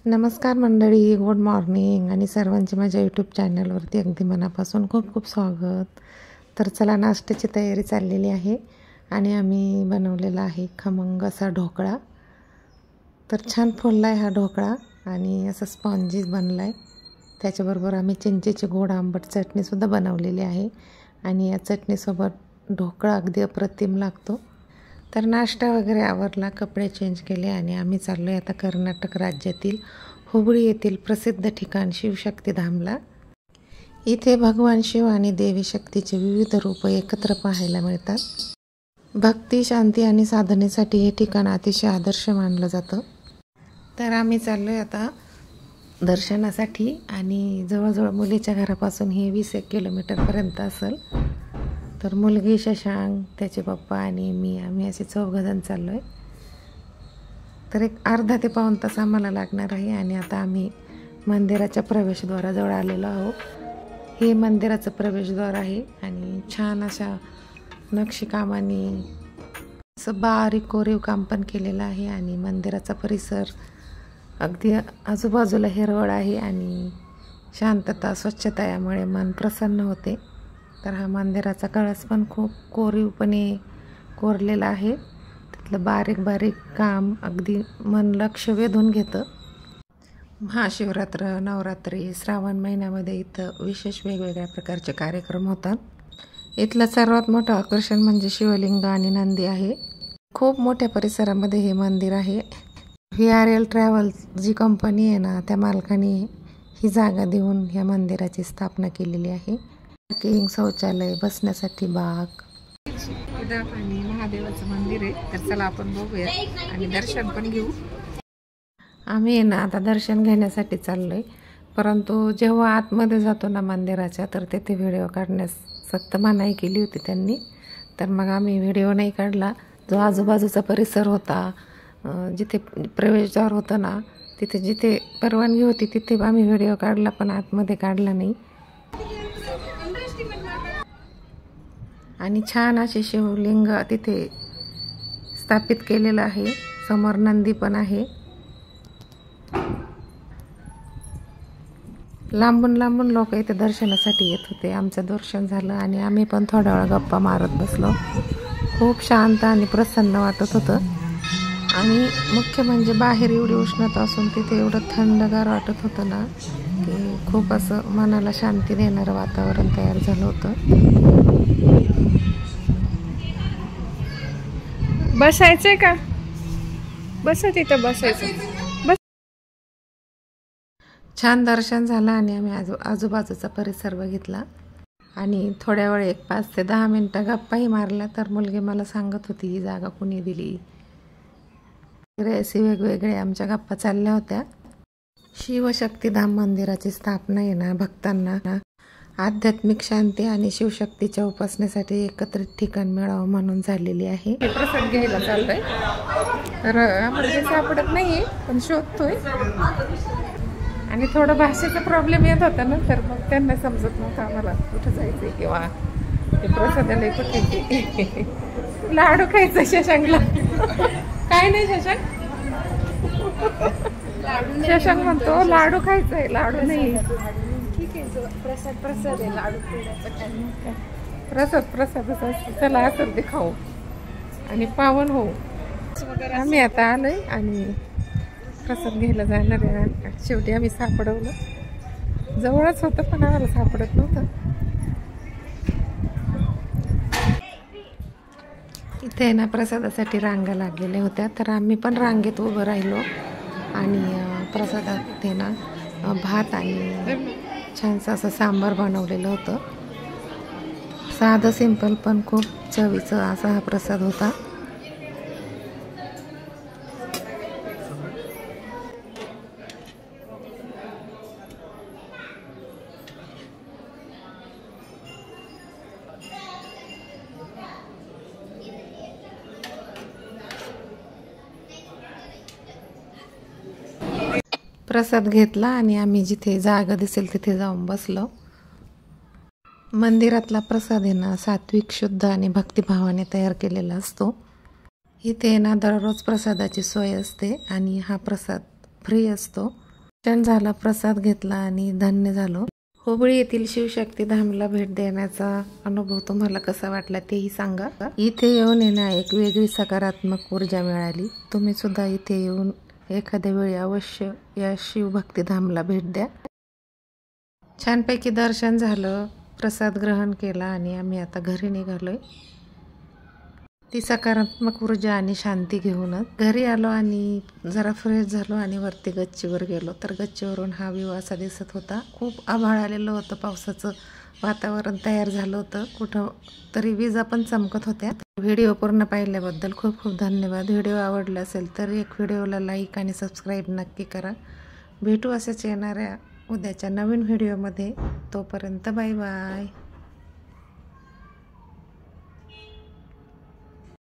नमस्कार मंडळी, good morning आणि सर्वांचे माझ्या यूट्यूब चॅनलवरती अगदी मनापासून खूप खूप स्वागत. तर चला, नाश्त्याची तयारी चाललेली आहे आणि आम्ही बनवलेला आहे खमंग असा ढोकळा. तर छान फुलला आहे हा ढोकळा आणि असा स्पॉन्जी बनला आहे. त्याच्याबरोबर आम्ही चिंचेची गोड आंबट चटणीसुद्धा बनवलेली आहे आणि या चटणीसोबत ढोकळा अगदी अप्रतिम लागतो. तर नाश्ता वगैरे आवरला, कपडे चेंज केले आणि आम्ही चाललो आहे आता कर्नाटक राज्यातील हुबळी येथील प्रसिद्ध ठिकाण शिवशक्तीधामला. इथे भगवान शिव आणि देवी शक्तीचे विविध रूप एकत्र पाहायला मिळतात. भक्ती, शांती आणि साधनेसाठी हे ठिकाण अतिशय आदर्श मानलं जातं. तर आम्ही चाललो आहे आता दर्शनासाठी आणि जवळजवळ मुलीच्या घरापासून हे 20 किलोमीटरपर्यंत असेल. तर मुलगी, शशांक, त्याचे पप्पा आणि मी, आम्ही असे 4 जण चाललो आहे. तर एक अर्धा ते पाऊण तास आम्हाला लागणार आहे आणि आता आम्ही मंदिराच्या प्रवेशद्वाराजवळ आलेलो आहोत. हे मंदिराचं प्रवेशद्वार आहे आणि छान अशा नक्षीकामाने असं बारीक कोरीव काम पण केलेलं आहे आणि मंदिराचा परिसर अगदी आजूबाजूला हिरवळ आहे आणि शांतता, स्वच्छता, यामुळे मन प्रसन्न होते. तर हा मंदिराचा कळस पण खूप कोरीवपणे कोरलेला आहे. त्यातलं बारीक बारीक काम अगदी मन लक्ष वेधून घेतं. महाशिवरात्र, नवरात्री, श्रावण महिन्यामध्ये इथं विशेष वेगवेगळ्या प्रकारचे कार्यक्रम होतात. इथलं सर्वात मोठं आकर्षण म्हणजे शिवलिंग आणि नंदी आहे. खूप मोठ्या परिसरामध्ये हे मंदिर आहे. VRL ट्रॅव्हल जी कंपनी आहे ना, त्या मालकाने ही जागा देऊन ह्या मंदिराची स्थापना केलेली आहे. पार्किंग, शौचालय, बसण्यासाठी बाग आणि महादेवाचं मंदिर आहे. तर चला आपण बघूया आणि दर्शन पण घेऊ. आम्ही ना आता दर्शन घेण्यासाठी चाललोय, परंतु जेव्हा आतमध्ये जातो ना मंदिराच्या, तर तेथे व्हिडिओ काढण्यास सक्त मनाई केली होती त्यांनी. तर मग आम्ही व्हिडिओ नाही काढला. जो आजूबाजूचा परिसर होता, जिथे प्रवेशद्वार होतं ना, तिथे जिथे परवानगी होती तिथे आम्ही व्हिडिओ काढला, पण आतमध्ये काढला नाही. आणि छान असे शिवलिंग तिथे स्थापित केलेलं आहे. समोर नंदी पण आहे. लांबून लांबून लोक इथे दर्शनासाठी येत होते. आमचं दर्शन झालं आणि आम्ही पण थोडा वेळ गप्पा मारत बसलो. खूप शांत आणि प्रसन्न वाटत होतं आणि मुख्य म्हणजे बाहेर एवढी उष्णता असून तिथे एवढं थंडगार वाटत होतं ना, की खूप असं मनाला शांती देणारं वातावरण तयार झालं होतं. बसायचंय का? बसा तिथं, बसायचं. बस. छान दर्शन झालं आणि आम्ही आजूबाजूचा परिसर बघितला आणि थोड्या वेळ 5 ते 10 मिनटं गप्पाही मारला. तर मुलगी मला सांगत होती ही जागा कुणी दिली. असे वेगवेगळे आमच्या गप्पा चालल्या होत्या. शिवशक्तीधाम मंदिराची स्थापना आहे ना, भक्तांना आध्यात्मिक शांती आणि शिवशक्तीच्या उपासनेसाठी एकत्रित ठिकाण मिळावं म्हणून झालेली आहे. प्रसाद घ्यायला चाललोय. तर आम्हाला सापडत नाहीये, पण शोधतोय. आणि थोडं भाषेचा प्रॉब्लेम येत होता ना, तर मग त्यांना समजत नव्हतं आम्हाला कुठं जायचंय किंवा ते प्रसादाला कुठे. लाडू खायचं शशांकला. काय नाही शशांक, शशांक म्हणतो लाडू खायचंय. लाडू नाही, ठीक आहे, प्रसाद आहे. लाडू प्रसादच असतो. चला असं ते खाऊ आणि पावन होऊ. आम्ही आता आलोय आणि प्रसाद घ्यायला जाणार आहे. शेवटी आम्ही सापडवलं. जवळच होतं पण आम्हाला सापडत नव्हतं. इथे ना प्रसादासाठी रांगा लागलेल्या होत्या, तर आम्ही पण रांगेत उभं राहिलो आणि प्रसादात ते ना भात आणि छानसं असं सांबार बनवलेलं होतं. साधं सिंपल पण खूप चवीचं असा हा प्रसाद होता. प्रसाद घेतला आणि आम्ही जिथे जागा दिसेल तिथे जाऊन बसलो. मंदिरातला प्रसाद आहे ना, सात्विक, शुद्ध आणि भक्तिभावाने तयार केलेला असतो. इथे ना दररोज प्रसादाची सोय असते आणि हा प्रसाद फ्री असतो. दर्शन झालं, प्रसाद घेतला आणि धन्य झालो. होबळी येथील शिवशक्ती धामला भेट देण्याचा अनुभव तुम्हाला कसा वाटला तेही सांगा. इथे येऊन येणं एक वेगळी सकारात्मक ऊर्जा मिळाली. तुम्ही सुद्धा इथे येऊन एखाद्या वेळी अवश्य या शिवभक्ती धामला भेट द्या. छानपैकी दर्शन झालं, प्रसाद ग्रहण केला आणि आम्ही आता घरी निघालोय. ती सकारात्मक ऊर्जा आणि शांती घेऊनच घरी आलो आणि जरा फ्रेश झालो आणि वरती गच्चीवर गेलो. तर गच्चीवरून हा व्ह्यू असा दिसत होता. खूप आभाळ आलेलं होतं, पावसाचं वातावरण तयार झालं होतं, कुठं तरी विजा पण चमकत होत्या. व्हिडिओ पूर्ण पाहिल्याबद्दल खूप खूप धन्यवाद. व्हिडिओ आवडला असेल तर एक व्हिडिओला लाईक आणि सबस्क्राईब नक्की करा. भेटू असेच येणाऱ्या उद्याच्या नवीन व्हिडिओमध्ये. तोपर्यंत बाय बाय.